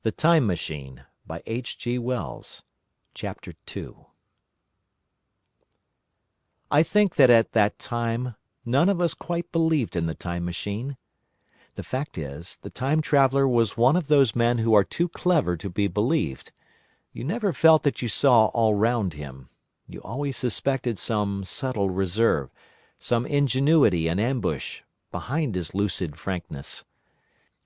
The Time Machine by H.G. Wells. Chapter 2. I think that at that time none of us quite believed in the Time Machine. The fact is, the Time Traveller was one of those men who are too clever to be believed. You never felt that you saw all round him. You always suspected some subtle reserve, some ingenuity and ambush, behind his lucid frankness.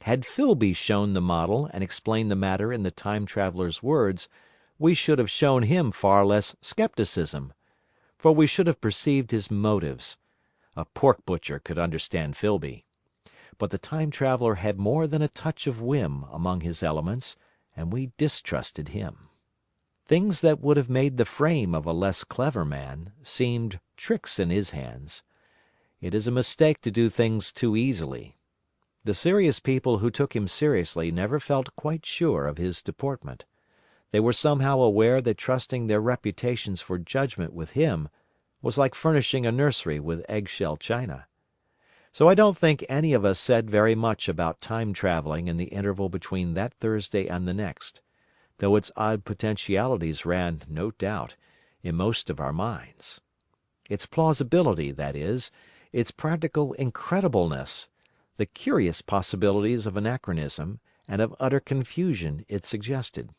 Had Filby shown the model and explained the matter in the Time Traveller's words, we should have shown him far less scepticism, for we should have perceived his motives. A pork butcher could understand Filby. But the Time Traveller had more than a touch of whim among his elements, and we distrusted him. Things that would have made the frame of a less clever man seemed tricks in his hands. It is a mistake to do things too easily. The serious people who took him seriously never felt quite sure of his deportment. They were somehow aware that trusting their reputations for judgment with him was like furnishing a nursery with eggshell china. So I don't think any of us said very much about time travelling in the interval between that Thursday and the next, though its odd potentialities ran, no doubt, in most of our minds. Its plausibility, that is, its practical incredibleness, the curious possibilities of anachronism and of utter confusion it suggested.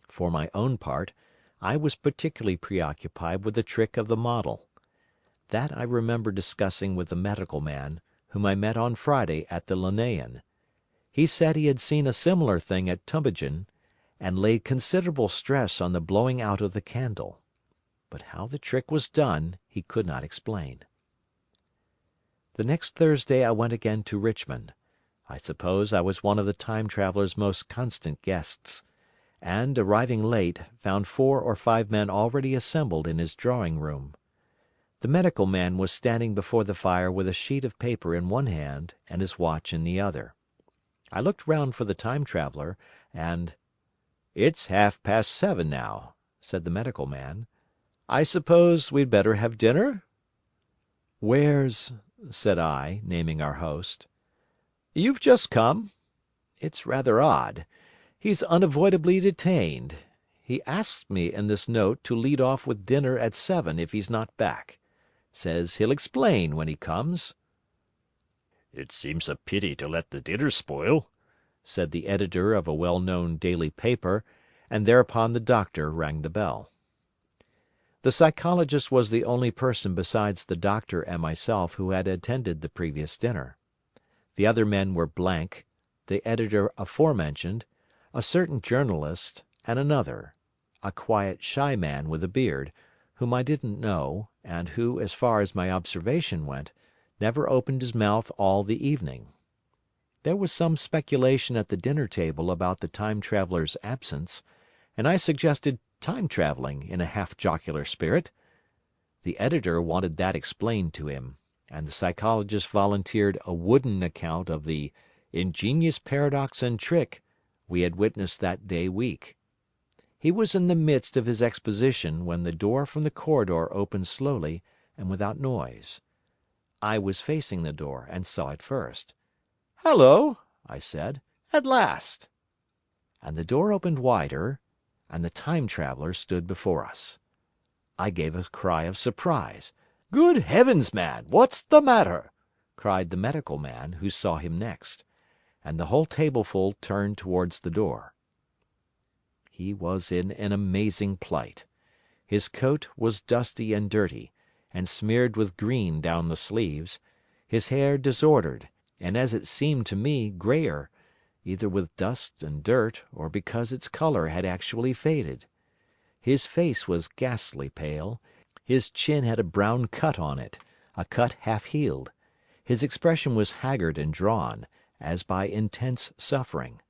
For my own part, I was particularly preoccupied with the trick of the model. That I remember discussing with the medical man, whom I met on Friday at the Linnaean. He said he had seen a similar thing at Tübingen, and laid considerable stress on the blowing out of the candle. But how the trick was done he could not explain. The next Thursday I went again to Richmond. I suppose I was one of the Time Traveller's most constant guests, and, arriving late, found 4 or 5 men already assembled in his drawing-room. The medical man was standing before the fire with a sheet of paper in one hand and his watch in the other. I looked round for the Time Traveller, and— "It's 7:30 now," said the medical man. "I suppose we'd better have dinner?" "Where's—" said I, naming our host. "You've just come. It's rather odd. He's unavoidably detained. He asks me in this note to lead off with dinner at 7 if he's not back. Says he'll explain when he comes." "It seems a pity to let the dinner spoil," said the editor of a well-known daily paper, and thereupon the doctor rang the bell. The psychologist was the only person besides the doctor and myself who had attended the previous dinner. The other men were Blank, the editor aforementioned, a certain journalist, and another, a quiet, shy man with a beard, whom I didn't know, and who, as far as my observation went, never opened his mouth all the evening. There was some speculation at the dinner table about the Time Traveller's absence, and I suggested time travelling in a half-jocular spirit. The editor wanted that explained to him, and the psychologist volunteered a wooden account of the ingenious paradox and trick we had witnessed that day week. He was in the midst of his exposition when the door from the corridor opened slowly and without noise. I was facing the door and saw it first. "Hallo!" I said. "At last!" And the door opened wider, and the Time Traveller stood before us. I gave a cry of surprise. "Good heavens, man, what's the matter?" cried the medical man, who saw him next, and the whole tableful turned towards the door. He was in an amazing plight. His coat was dusty and dirty, and smeared with green down the sleeves, his hair disordered, and as it seemed to me, greyer, either with dust and dirt, or because its colour had actually faded. His face was ghastly pale, his chin had a brown cut on it, a cut half-healed. His expression was haggard and drawn, as by intense suffering.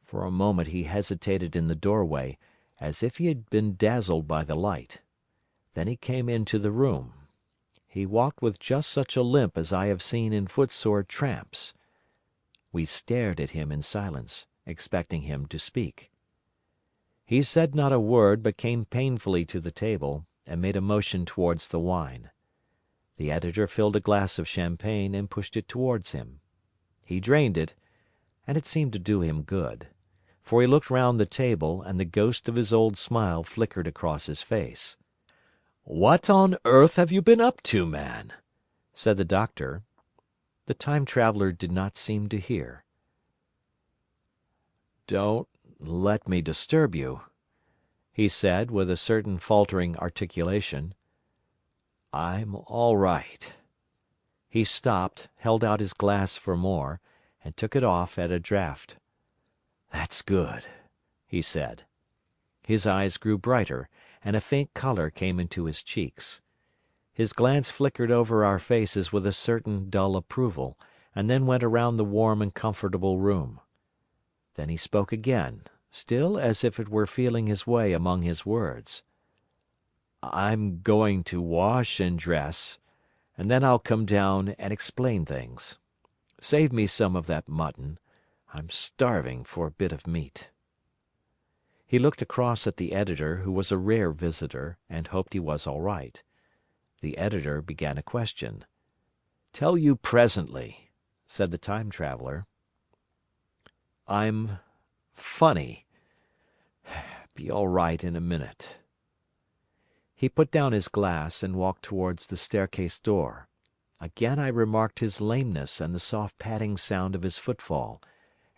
For a moment he hesitated in the doorway, as if he had been dazzled by the light. Then he came into the room. He walked with just such a limp as I have seen in footsore tramps. We stared at him in silence, expecting him to speak. He said not a word, but came painfully to the table, and made a motion towards the wine. The editor filled a glass of champagne and pushed it towards him. He drained it, and it seemed to do him good. for he looked round the table and the ghost of his old smile flickered across his face. "What on earth have you been up to, man?" said the doctor. The Time Traveller did not seem to hear. "Don't let me disturb you," he said, with a certain faltering articulation. "I'm all right." He stopped, held out his glass for more, and took it off at a draught. "That's good," he said. His eyes grew brighter, and a faint colour came into his cheeks. His glance flickered over our faces with a certain dull approval, and then went around the warm and comfortable room. Then he spoke again, still as if it were feeling his way among his words. "I'm going to wash and dress, and then I'll come down and explain things. Save me some of that mutton. I'm starving for a bit of meat." He looked across at the editor, who was a rare visitor, and hoped he was all right. The editor began a question. "Tell you presently," said the Time Traveller. "I'm funny. Be all right in a minute." He put down his glass and walked towards the staircase door. Again I remarked his lameness and the soft padding sound of his footfall,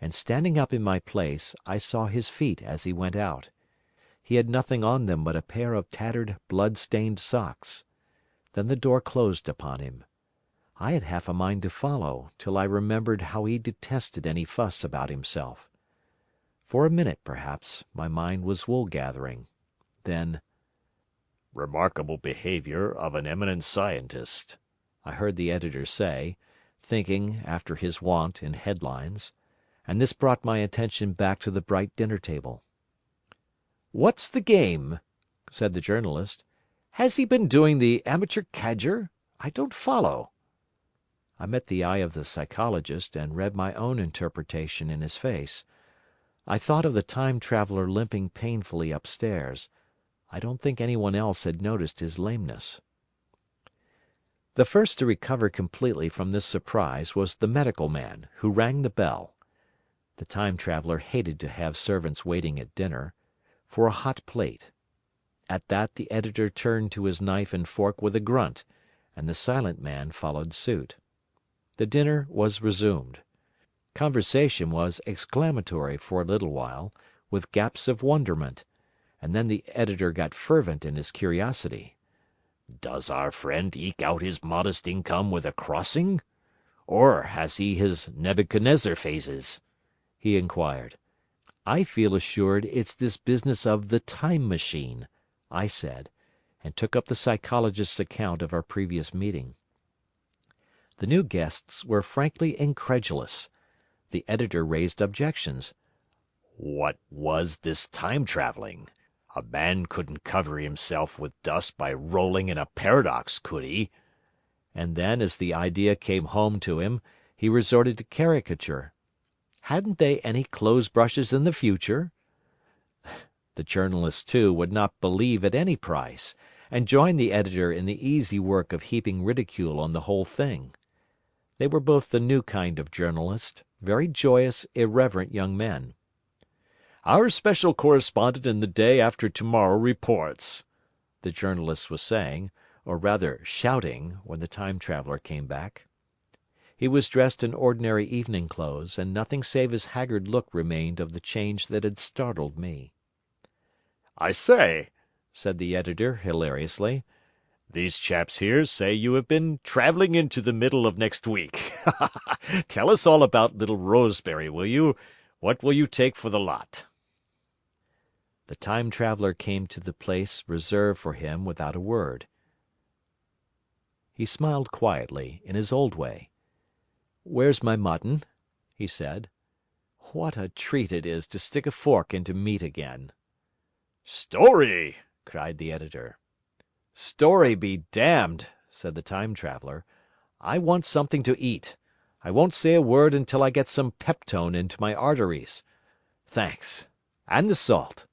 and standing up in my place, I saw his feet as he went out. He had nothing on them but a pair of tattered, blood-stained socks. Then the door closed upon him. I had half a mind to follow, till I remembered how he detested any fuss about himself. For a minute, perhaps, my mind was wool-gathering. Then, "Remarkable behavior of an eminent scientist," I heard the editor say, thinking, after his wont, in headlines, and this brought my attention back to the bright dinner table. "What's the game?" said the journalist. "Has he been doing the amateur cadger? I don't follow." I met the eye of the psychologist and read my own interpretation in his face. I thought of the Time Traveller limping painfully upstairs. I don't think anyone else had noticed his lameness. The first to recover completely from this surprise was the medical man, who rang the bell. The Time Traveller hated to have servants waiting at dinner, for a hot plate. At that the editor turned to his knife and fork with a grunt, and the silent man followed suit. The dinner was resumed. Conversation was exclamatory for a little while, with gaps of wonderment, and then the editor got fervent in his curiosity. "Does our friend eke out his modest income with a crossing? Or has he his Nebuchadnezzar phases?" he inquired. "I feel assured it's this business of the Time Machine," I said, and took up the psychologist's account of our previous meeting. The new guests were frankly incredulous. The editor raised objections. What was this time traveling? A man couldn't cover himself with dust by rolling in a paradox, could he? And then, as the idea came home to him, he resorted to caricature. Hadn't they any clothes brushes in the future? The journalists, too, would not believe at any price, and joined the editor in the easy work of heaping ridicule on the whole thing. They were both the new kind of journalist, very joyous, irreverent young men. "Our special correspondent in the Day After Tomorrow reports," the journalist was saying, or rather shouting, when the Time Traveller came back. He was dressed in ordinary evening clothes, and nothing save his haggard look remained of the change that had startled me. "I say," said the editor hilariously, "these chaps here say you have been traveling into the middle of next week. Tell us all about little Rosebery, will you? What will you take for the lot?" The Time Traveller came to the place reserved for him without a word. He smiled quietly, in his old way. "Where's my mutton?" he said. "What a treat it is to stick a fork into meat again." "Story!" cried the editor. "Story be damned," said the Time Traveller. "I want something to eat. I won't say a word until I get some peptone into my arteries. Thanks. And the salt."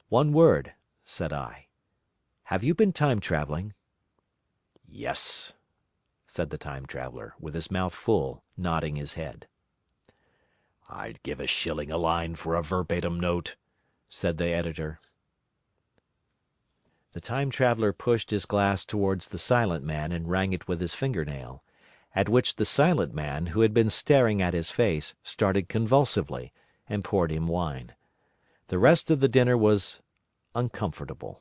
"One word," said I. "Have you been time travelling?" "Yes," said said the Time Traveller, with his mouth full, nodding his head. "I'd give a shilling a line for a verbatim note," said the editor. The Time Traveller pushed his glass towards the Silent Man and rang it with his fingernail, at which the Silent Man, who had been staring at his face, started convulsively, and poured him wine. The rest of the dinner was uncomfortable.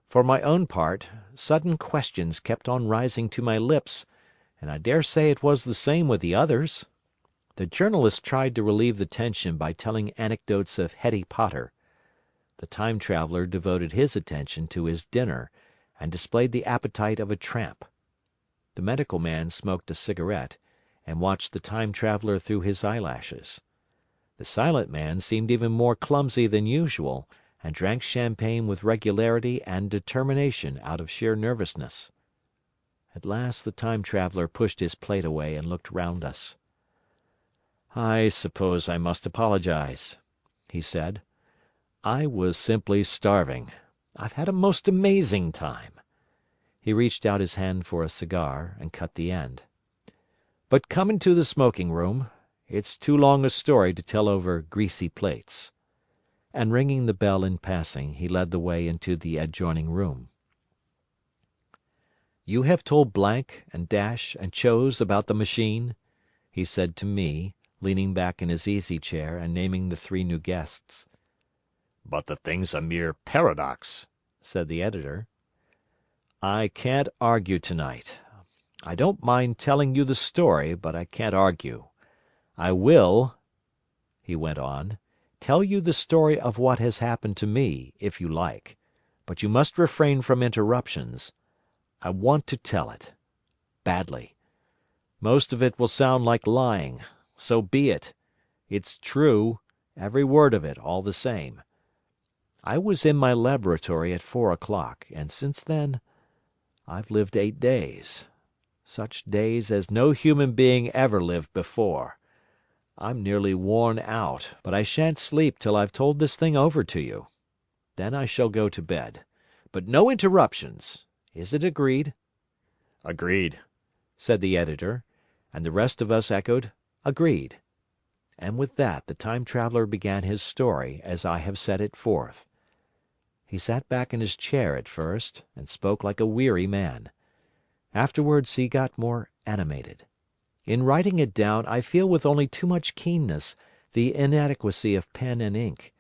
For my own part, sudden questions kept on rising to my lips, and I dare say it was the same with the others. The journalist tried to relieve the tension by telling anecdotes of Hetty Potter. The Time Traveller devoted his attention to his dinner, and displayed the appetite of a tramp. The Medical Man smoked a cigarette, and watched the Time Traveller through his eyelashes. The Silent Man seemed even more clumsy than usual, and drank champagne with regularity and determination out of sheer nervousness. At last the Time Traveller pushed his plate away and looked round us. "I suppose I must apologize," he said. "I was simply starving. I've had a most amazing time." He reached out his hand for a cigar, and cut the end. "But come into the smoking room. It's too long a story to tell over greasy plates." And ringing the bell in passing, he led the way into the adjoining room. "You have told Blank and Dash and Chose about the machine?" he said to me, leaning back in his easy-chair and naming the 3 new guests. "But the thing's a mere paradox," said the editor. "I can't argue tonight. I don't mind telling you the story, but I can't argue. I will," he went on, "tell you the story of what has happened to me, if you like, but you must refrain from interruptions. I want to tell it. Badly. Most of it will sound like lying. So be it. It's true, every word of it, all the same. I was in my laboratory at 4 o'clock, and since then I've lived 8 days. Such days as no human being ever lived before. I'm nearly worn out, but I shan't sleep till I've told this thing over to you. Then I shall go to bed. But no interruptions. Is it agreed?" "Agreed," said the editor, and the rest of us echoed, "Agreed." And with that the Time Traveller began his story as I have set it forth. He sat back in his chair at first, and spoke like a weary man. Afterwards he got more animated. In writing it down I feel with only too much keenness the inadequacy of pen and ink,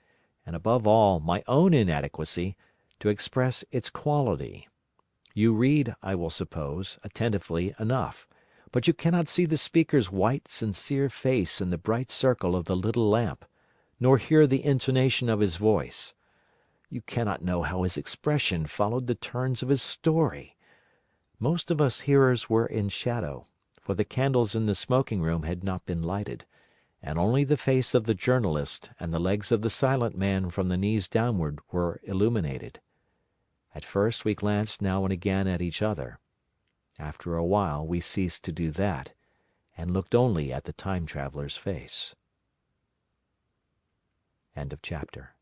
and above all my own inadequacy, to express its quality. You read, I will suppose, attentively enough, but you cannot see the speaker's white, sincere face in the bright circle of the little lamp, nor hear the intonation of his voice. You cannot know how his expression followed the turns of his story. Most of us hearers were in shadow, for the candles in the smoking room had not been lighted, and only the face of the journalist and the legs of the Silent Man from the knees downward were illuminated. At first we glanced now and again at each other. After a while we ceased to do that, and looked only at the Time Traveller's face. End of chapter.